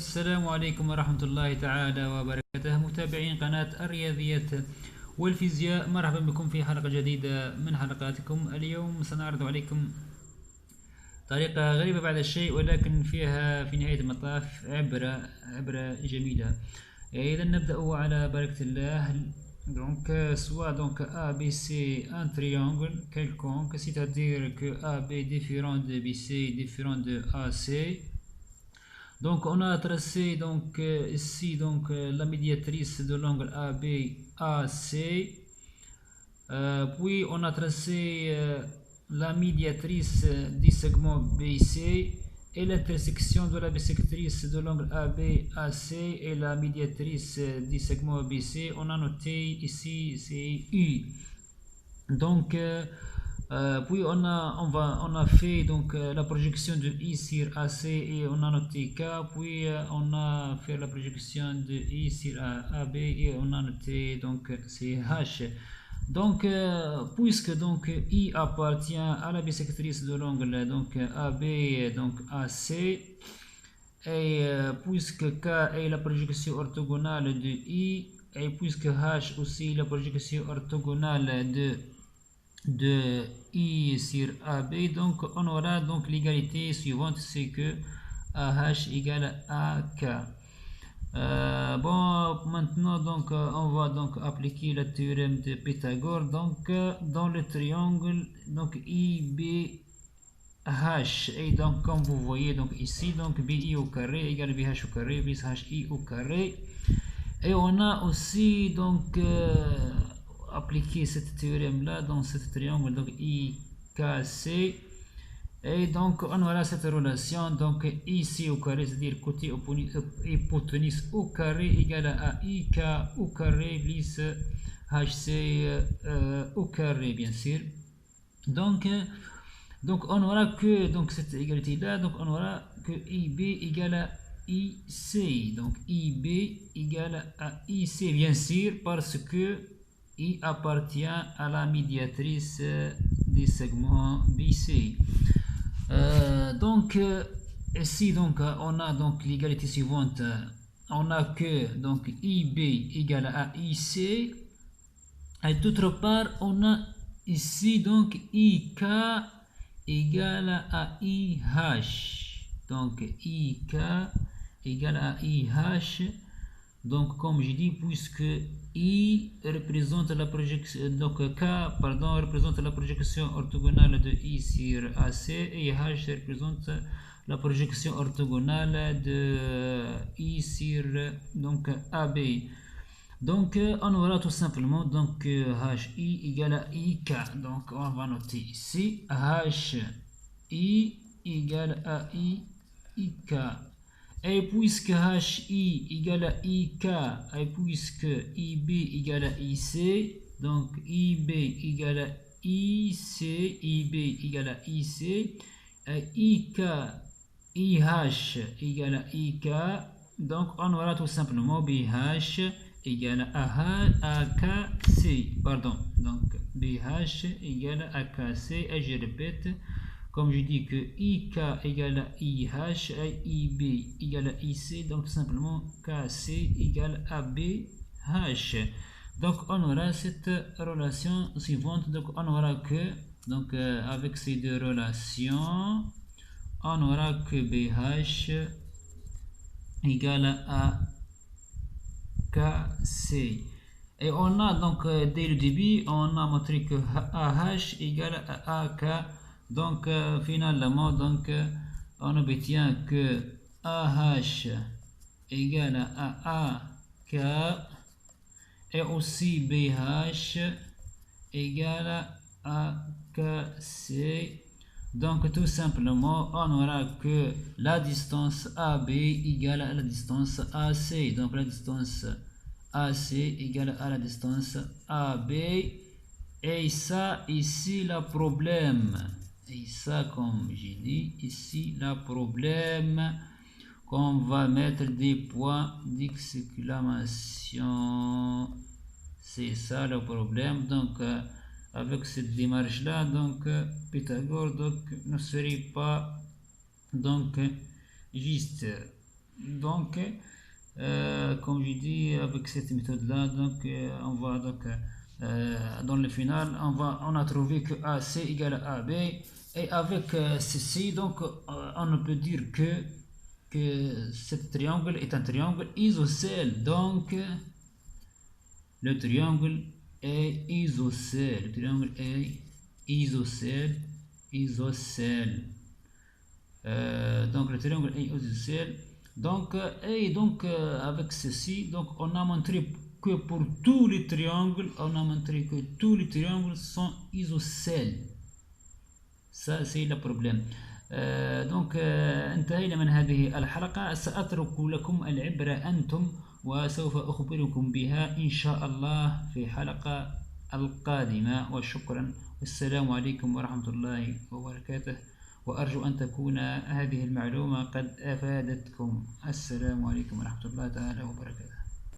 السلام عليكم ورحمة الله تعالى وبركاته، متابعين قناة الرياضيات والفيزياء. مرحبا بكم في حلقة جديدة من حلقاتكم. اليوم سنعرض عليكم طريقة غريبة بعض الشيء، ولكن فيها في نهاية المطاف عبرة جميلة. إذا نبدأ على بركة الله. Donc soit donc A, B, C, un triangle quelconque, c'est-à-dire que A, B différent de B, C différent de A, C. Donc on a tracé donc ici donc la médiatrice de l'angle AB AC, puis on a tracé la médiatrice du segment BC et l'intersection de la bisectrice de l'angle AB AC et la médiatrice du segment BC. On a noté ici c'est U. Donc puis on a fait donc la projection de I sur AC et on a noté K, puis on a fait la projection de I sur AB et on a noté donc c'est H. Donc puisque donc I appartient à la bisectrice de l'angle donc AB donc AC, et puisque K est la projection orthogonale de I, et puisque H aussi la projection orthogonale de I sur AB, donc on aura donc l'égalité suivante, c'est que AH égale à AK. Bon, maintenant donc on va donc appliquer le théorème de Pythagore. Donc dans le triangle donc IBH, et donc comme vous voyez donc ici donc BI au carré égale BH au carré plus HI au carré, et on a aussi donc appliquer ce théorème là dans ce triangle donc IKC, et donc on aura cette relation donc ici au carré, c'est-à-dire côté hypoténuse au carré égale à IK au carré plus HC au carré, bien sûr. Donc on aura que donc cette égalité là, donc on aura que IB égale à IC, donc IB égale à IC, bien sûr, parce que I appartient à la médiatrice du segment BC. Donc ici donc on a donc l'égalité suivante. On a que donc IB égale à IC, et d'autre part on a ici donc IK égale à IH. Donc IK égale à IH. Donc comme je dis, puisque I représente la projection, donc K pardon représente la projection orthogonale de I sur AC, et H représente la projection orthogonale de I sur donc AB. Donc on aura tout simplement donc HI égale à IK. Donc on va noter ici HI égale à IK. Et puisque HI égale à IK, et puisque IB égale à IC, donc IB égale à IC, IB égale à IC, et IK, IH égale à IK, donc on aura tout simplement BH égale à AKC, pardon, donc BH égale à AKC, et je répète, comme je dis que IK égale à IH et IB égale à IC, donc simplement KC égale à BH. Donc on aura cette relation suivante. Donc on aura que donc avec ces deux relations, on aura que BH égale à KC. Et on a donc dès le début on a montré que AH égale à AK. Donc finalement donc on obtient que AH égale à AK, et aussi BH égale à AKC. Donc tout simplement on aura que la distance AB égale à la distance AC. Donc la distance AC égale à la distance AB, et ça ici le problème. Et ça, comme j'ai dit, ici, le problème qu'on va mettre des points d'exclamation. C'est ça le problème. Donc, avec cette démarche-là, donc, Pythagore donc, ne serait pas donc, juste. Donc, comme j'ai dit, avec cette méthode-là, donc, on va donc dans le final, on a trouvé que AC égale à AB, et avec ceci, donc, on peut dire que ce triangle est un triangle isocèle. Donc, le triangle est isocèle. Le triangle est isocèle. Isocèle. Donc le triangle est isocèle. Donc, avec ceci, donc on a montré que pour tous les triangles, sont isocèles. Ça c'est le problème. donc انتهينا من هذه الحلقة. سأترك لكم العبرة أنتم، وسوف أخبركم بها إن شاء الله في حلقة القادمة. وشكرا، والسلام عليكم ورحمة الله وبركاته، وأرجو أن تكون هذه المعلومة قد أفادتكم. السلام عليكم ورحمة الله تعالى وبركاته.